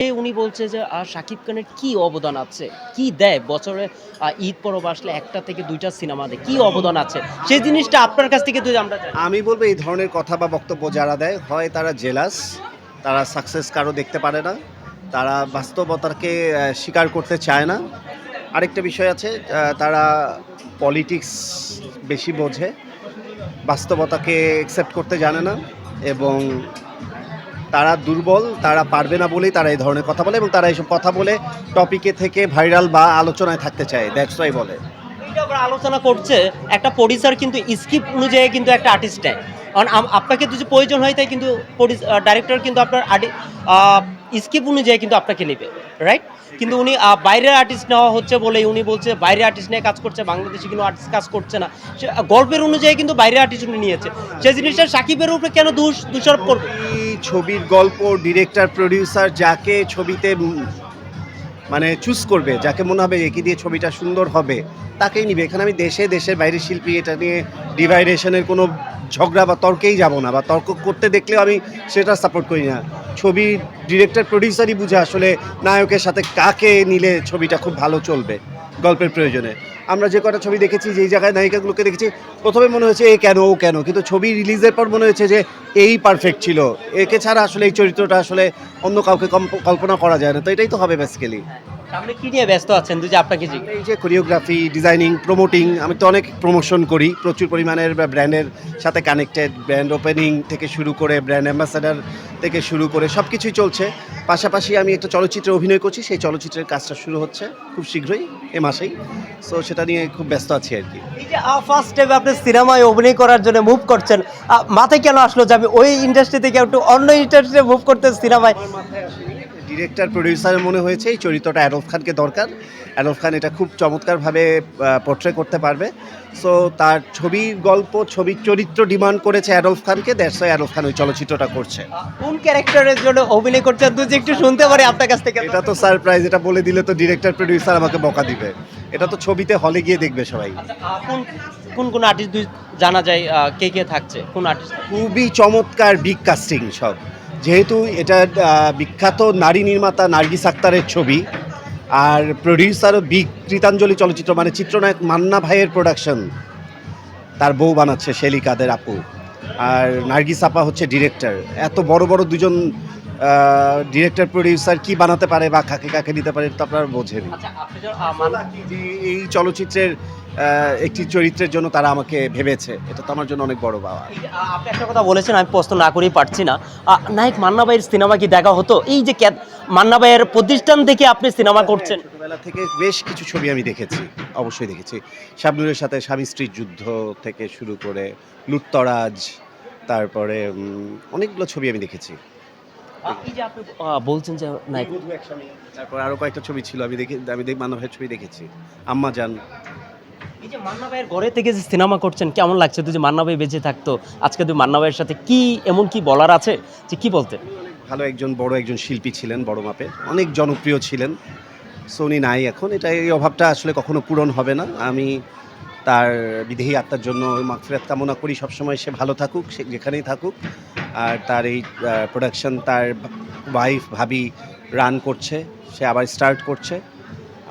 উনি বলছে যে শাকিব খানের কি অবদান আছে? কি দেয় বছরে ঈদ পরব আসলে ১ টা থেকে ২ টা সিনেমা দেয়। কি অবদান আছে? সেই জিনিসটা আপনার কাছ থেকে যদি আমরা জানি। আমি বলব এই ধরনের কথা বা বক্তব্য যারা দেয় হয় তারা জেলাস, তারা সাকসেস কারো দেখতে পারে না, তারা বাস্তবতাকে স্বীকার করতে চায় না। আরেকটা বিষয় আছে, তারা পলিটিক্স বেশি বোঝে, বাস্তবতাকে অ্যাকসেপ্ট করতে জানে না এবং তারা দুর্বল, তারা পারবে না বলেই তারা এই ধরনের কথা বলে এবং তারা এইসব কথা বলে টপিকে থেকে ভাইরাল বা আলোচনায় থাকতে চায়, দ্যাটস ওয়াই বলে। এইটা আবার আলোচনা করছে একটা প্রোডিউসার কিন্তু স্ক্রিপ্ট অনুযায়ী কিন্তু একটা আর্টিস্ট নেয়। কারণ আপনাকে যদি প্রয়োজন হয় তাই কিন্তু ডাইরেক্টর কিন্তু আপনার স্ক্রিপ্ট অনুযায়ী কিন্তু আপনাকে নেবে, রাইট? কিন্তু উনি বাইরের আর্টিস্ট নেওয়া হচ্ছে বলে উনি বলছে বাইরের আর্টিস্ট নিয়ে কাজ করছে, বাংলাদেশে কিন্তু আর্টিস্ট কাজ করছে না। সে গল্পের অনুযায়ী কিন্তু বাইরের আর্টিস্ট উনি নিয়েছে। সেই জিনিসটা সাকিবের উপরে কেন দোষারোপ করবে? এই ছবির গল্প, ডিরেক্টর, প্রডিউসার যাকে ছবিতে মানে চুজ করবে, যাকে মনে হবে একে দিয়ে ছবিটা সুন্দর হবে, তাকেই নিবে। এখানে আমি দেশের বাইরের শিল্পী এটা নিয়ে ডিভাইডেশনের কোনো ঝগড়া বা তর্কেই যাব না, বা তর্ক করতে দেখলেও আমি সেটা সাপোর্ট করি না। ছবির ডিরেক্টর, প্রডিউসারই বুঝে আসলে নায়কের সাথে কাকে নিলে ছবিটা খুব ভালো চলবে গল্পের প্রয়োজনে। আমরা যে কটা ছবি দেখেছি, যেই জায়গায় নায়িকাগুলোকে দেখেছি, প্রথমে মনে হয়েছে এ কেন ও কেন, কিন্তু ছবি রিলিজের পর মনে হয়েছে যে এই পারফেক্ট ছিল, একে ছাড়া আসলে এই চরিত্রটা আসলে অন্য কাউকে কল্পনা করা যায় না। তো এটাই তো হবে বেসিক্যালি। সামনে কি নিয়ে ব্যস্ত আছেন যদি আপনাকে জিজ্ঞেস? এই যে কোরিওগ্রাফি, ডিজাইনিং, প্রমোটিং, আমি তো অনেক প্রমোশন করি, প্রচুর পরিমাণের ব্র্যান্ডের সাথে কানেক্টেড, ব্র্যান্ড ওপেনিং থেকে শুরু করে ব্র্যান্ড অ্যাম্বাসাডার থেকে শুরু করে সব কিছুই চলছে। পাশাপাশি আমি একটা চলচ্চিত্রে অভিনয় করছি, সেই চলচ্চিত্রের কাজটা শুরু হচ্ছে খুব শীঘ্রই, এ মাসেই। সো সেটা নিয়ে খুব ব্যস্ত আছি আর কি। এই যে ফার্স্ট টাইম আপনি সিনেমায় অভিনয় করার জন্য মুভ করছেন, মাথায় কেন আসলো যে আমি ওই ইন্ডাস্ট্রি থেকে একটু অন্য ইন্ডাস্ট্রিতে মুভ করতে সিনেমায়? ডিরেক্টর, প্রডিউসারের মনে হয়েছে এই চরিত্রটা অ্যাডলফ খানকে দরকার। অ্যাডলফ খান এটা খুব চমৎকারভাবে পোর্ট্রে করতে পারবে। সো তার ছবির গল্প, ছবির চরিত্র ডিমান্ড করেছে অ্যাডলফ খানকে, দ্যাটস ওয়াই অ্যাডলফ খান ওই চলচ্চিত্রটা করছে। কোন ক্যারেক্টারের জন্য অভিনয় করছেন যদি একটু শুনতে পারি আপনার কাছ থেকে? এটা তো সারপ্রাইজ, এটা বলে দিলে তো ডিরেক্টর, প্রডিউসার আমাকে বকা দিবে। এটা তো ছবিতে হলে গিয়ে দেখবে সবাই। আচ্ছা, কোন কোন কোন আর্টিস্ট জানা যায়, কে কে থাকছে, কোন আর্টিস্ট? খুবই চমৎকার বিগ কাস্টিং সব। যেহেতু এটা বিখ্যাত নারী নির্মাতা নার্গিস আক্তারের ছবি, আর প্রডিউসারও বিগ কৃতাঞ্জলি চলচ্চিত্র, মানে চিত্রনায়ক মান্না ভাইয়ের প্রোডাকশন, তার বউ বানাচ্ছে শেলি কাদের আপু, আর নার্গিস আপা হচ্ছে ডিরেক্টর। এত বড় বড় দুজন ডিরেক্টর, প্রডিউসার কি বানাতে পারে বা কাকে কাকে নিতে পারে তো আপনারা বোঝেন। আচ্ছা, আপনি যে এই চলচ্চিত্রের একটি চরিত্রের জন্য তারা আমাকে ভেবেছে, এটা তো আমার জন্য অনেক বড় পাওয়া। আপনি একটা কথা বলেছেন, আমি প্রশ্ন না করেই পারছি না। নায়ক মান্না ভাইয়ের সিনেমা কি দেখা হতো? এই যে মান্না ভাইয়ের প্রতিষ্ঠান থেকে আপনি সিনেমা করছেন। ছোটবেলা থেকে বেশ কিছু ছবি আমি দেখেছি, অবশ্যই দেখেছি। শাবনূরের সাথে স্বামী স্ত্রীর যুদ্ধ থেকে শুরু করে লুটতরাজ, তারপরে অনেকগুলো ছবি আমি দেখেছি। এই যে আপনি বলছেন যে নায়ক, তারপর আরো কয়েকটা ছবি ছিল আমি মান্না ভাইয়ের ছবি দেখেছি, আম্মা জান। এই যে মান্না ভাইয়ের ঘরে থেকে যে সিনেমা করছেন কেমন লাগছে? তুই যে মান্না ভাই বেঁচে থাকতো আজকে তুই মান্না ভাইয়ের সাথে কি এমন কি বলার আছে যে কি বলতেন? ভালো বড় একজন শিল্পী ছিলেন, বড় মাপের, অনেক জনপ্রিয় ছিলেন। সো উনি নাই এখন, এই অভাবটা আসলে কখনো পূরণ হবে না। আমি তার বিদেহী আত্মার জন্য মাগফিরাত কামনা করি, সবসময় সে ভালো থাকুক, সে যেখানেই থাকুক। আর তার এই প্রোডাকশন তার ওয়াইফ ভাবি রান করছে, সে আবার স্টার্ট করছে।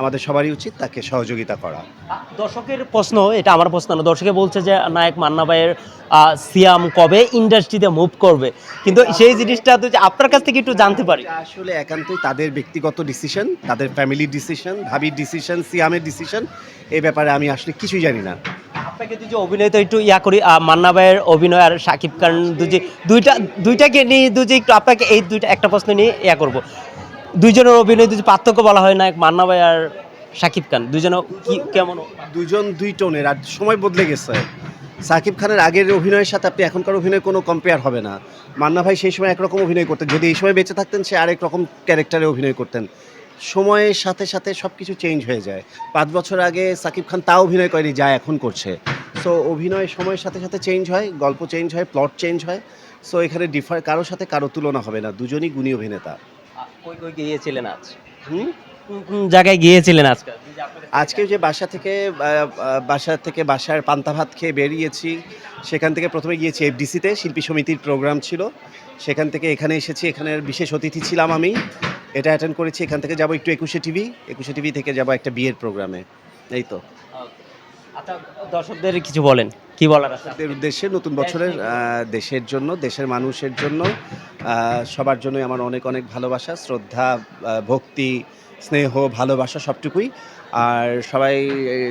আমাদের সবারই উচিত তাকে সহযোগিতা করা। দর্শকের প্রশ্ন, এটা আমার প্রশ্ন না, দর্শকে বলছে যে নায়ক মান্না ভাইয়ের সিয়াম কবে ইন্ডাস্ট্রিতে মুভ করবে, কিন্তু সেই জিনিসটা তো যে আপনার কাছ থেকে একটু জানতে পারি। এটা আসলে একান্তই তাদের ব্যক্তিগত ডিসিশন, তাদের ফ্যামিলির ডিসিশন, ভাবির ডিসিশন, সিয়ামের ডিসিশন। এই ব্যাপারে আমি আসলে কিছুই জানি না। আপনাকে দুই যে অভিনয় তো একটু করি, মান্না ভাইয়ের অভিনয় আর শাকিব খান দুইটাকে নিয়ে একটু আপনাকে এই দুইটা একটা প্রশ্ন নিয়ে করব। দুইজনের অভিনয় পার্থক্য বলা হয় না, মান্না ভাই আর শাকিব খান দুইজন কি কেমন? দুজন দুই টোনের, আর সময় বদলে গেছে। সাকিব খানের আগের অভিনয়ের সাথে আপনি এখনকার অভিনয় কোনো কম্পেয়ার হবে না। মান্না ভাই সেই সময় একরকম অভিনয় করতেন, যদি এই সময় বেঁচে থাকতেন সে আরেক রকম ক্যারেক্টারে অভিনয় করতেন। সময়ের সাথে সাথে সব কিছু চেঞ্জ হয়ে যায়। 5 বছর আগে সাকিব খান তাও অভিনয় করেনি যা এখন করছে। সো অভিনয় সময়ের সাথে সাথে চেঞ্জ হয়, গল্প চেঞ্জ হয়, প্লট চেঞ্জ হয়। সো এখানে কারোর সাথে কারো তুলনা হবে না, দুজনই গুণী অভিনেতা। কই কই গিয়েছিলেন আজ? হুম কোন কোন জায়গায় গিয়েছিলেন আজকে? আজকে যে বাসা থেকে বাসার পান্তা ভাত খেয়ে বেরিয়েছি, সেখান থেকে প্রথমে গিয়েছি এফডিসিতে, শিল্পী সমিতির প্রোগ্রাম ছিল। সেখান থেকে এখানে এসেছি, এখানের বিশেষ অতিথি ছিলাম আমি। এটা অ্যাটেন্ড করেছি। এখান থেকে যাব একটু 21শে টিভি থেকে যাব একটা বিয়ের প্রোগ্রামে। এই তো। আচ্ছা, দর্শকদের কিছু বলেন, কি বলার আছে? এর উদ্দেশ্যে নতুন বছরের দেশের জন্য, দেশের মানুষের জন্য, সবার জন্যই আমার অনেক অনেক ভালোবাসা, শ্রদ্ধা, ভক্তি, স্নেহ, ভালোবাসা সবটুকুই। আর সবাই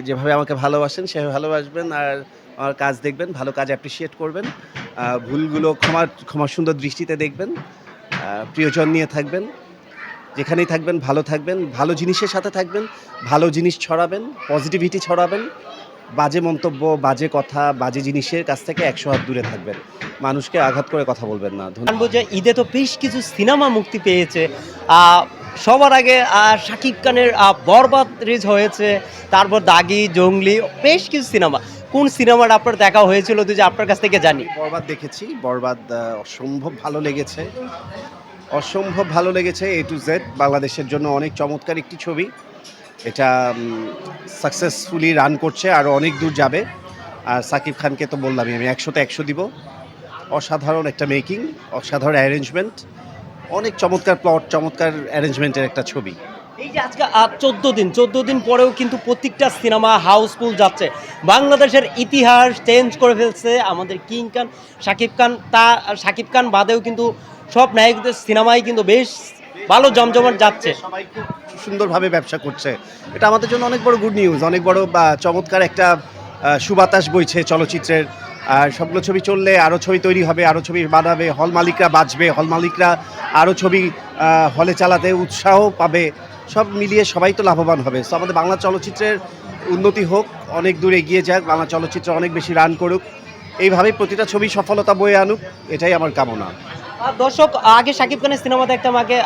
যেভাবে আমাকে ভালোবাসেন সেভাবে ভালোবাসবেন, আর আমার কাজ দেখবেন, ভালো কাজ অ্যাপ্রিসিয়েট করবেন, ভুলগুলো ক্ষমা সুন্দর দৃষ্টিতে দেখবেন, প্রিয়জন নিয়ে থাকবেন, যেখানেই থাকবেন ভালো থাকবেন, ভালো জিনিসের সাথে থাকবেন, ভালো জিনিস ছড়াবেন, পজিটিভিটি ছড়াবেন, বাজে মন্তব্য, বাজে কথা, বাজে জিনিসের কাছ থেকে 100 হাত দূরে থাকবেন। মানুষকে আঘাত করে কথা বলবেন না। জানবো যে ঈদে তো বেশ কিছু সিনেমা মুক্তি পেয়েছে। সবার আগে শাকিব খানের বরবাদ রিলিজ হয়েছে, তারপর দাগি, জঙ্গলি, বেশ কিছু সিনেমা। কোন সিনেমাটা আপনার দেখা হয়েছিল যে আপনার কাছ থেকে জানি? বরবাদ দেখেছি। বরবাদ অসম্ভব ভালো লেগেছে। অসম্ভব ভালো লেগেছে। A to Z বাংলাদেশের জন্য অনেক চমৎকার একটি ছবি। এটা সাকসেসফুলি রান করছে, আরও অনেক দূর যাবে। আর সাকিব খানকে তো বললামই, আমি 100তে 100 দিব। অসাধারণ একটা মেকিং, অসাধারণ অ্যারেঞ্জমেন্ট, অনেক চমৎকার প্লট, চমৎকার অ্যারেঞ্জমেন্টের একটা ছবি। এই যে আজকে 14 দিন পরেও কিন্তু প্রত্যেকটা সিনেমা হাউসফুল যাচ্ছে। বাংলাদেশের ইতিহাস চেঞ্জ করে ফেলছে আমাদের কিং খান শাকিব খান। শাকিব খান বাদেও কিন্তু সব নায়কদের সিনেমাই কিন্তু বেশ ভালো জমজমাট যাচ্ছে। সবাই খুব সুন্দরভাবে ব্যবসা করছে। এটা আমাদের জন্য অনেক বড় গুড নিউজ, অনেক বড় চমৎকার একটা সুবাতাস বইছে চলচ্চিত্রের। আর সবগুলো ছবি চললে আরও ছবি তৈরি হবে, আরও ছবি বানাবে, হল মালিকরা বাঁচবে, হল মালিকরা আরও ছবি হলে চালাতে উৎসাহ পাবে। সব মিলিয়ে সবাই তো লাভবান হবে। সো আমাদের বাংলা চলচ্চিত্রের উন্নতি হোক, অনেক দূর এগিয়ে যাক, বাংলা চলচ্চিত্র অনেক বেশি রান করুক, এইভাবেই প্রতিটা ছবি সফলতা বয়ে আনুক, এটাই আমার কামনা। দর্শক, আগে শাকিব খানের সিনেমা দেখতাম, আগে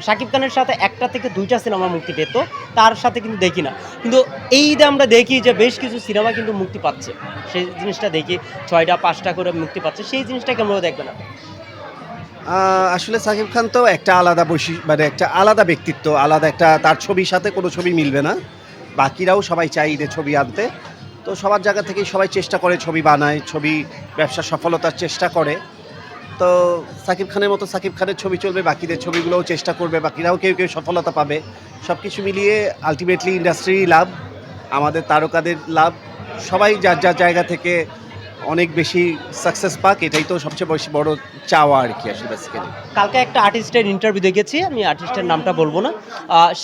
শাকিব খানের সাথে 1টা থেকে 2টা সিনেমা মুক্তি পেত, তার সাথে কিন্তু দেখি না। কিন্তু এই ঈদে আমরা দেখি যে বেশ কিছু সিনেমা কিন্তু মুক্তি পাচ্ছে, সেই জিনিসটা দেখি 6টা 5টা করে মুক্তি পাচ্ছে। সেই জিনিসটা কেমন দেখবেন আপনি? আসলে সাকিব খান তো একটা আলাদা মানে একটা আলাদা ব্যক্তিত্ব, আলাদা একটা, তার ছবির সাথে কোনো ছবি মিলবে না। বাকিরাও সবাই চায় ঈদে ছবি আনতে। তো সবার জায়গা থেকেই সবাই চেষ্টা করে, ছবি বানায়, ছবি ব্যবসা সফলতার চেষ্টা করে। তো সাকিব খানের মতো সাকিব খানের ছবি চলবে, বাকিদের ছবিগুলোও চেষ্টা করবে, বাকিরাও কেউ কেউ সফলতা পাবে। সব কিছু মিলিয়ে আলটিমেটলি ইন্ডাস্ট্রির লাভ, আমাদের তারকাদের লাভ, সবাই যার যার জায়গা থেকে অনেক বেশি সাকসেস পাক, এটাই তো সবচেয়ে বেশি বড় চাওয়া আর কি আসলে বেসিক্যালি। কালকে একটা আর্টিস্টের ইন্টারভিউ দেখেছি, আমি আর্টিস্টের নামটা বলবো না। সে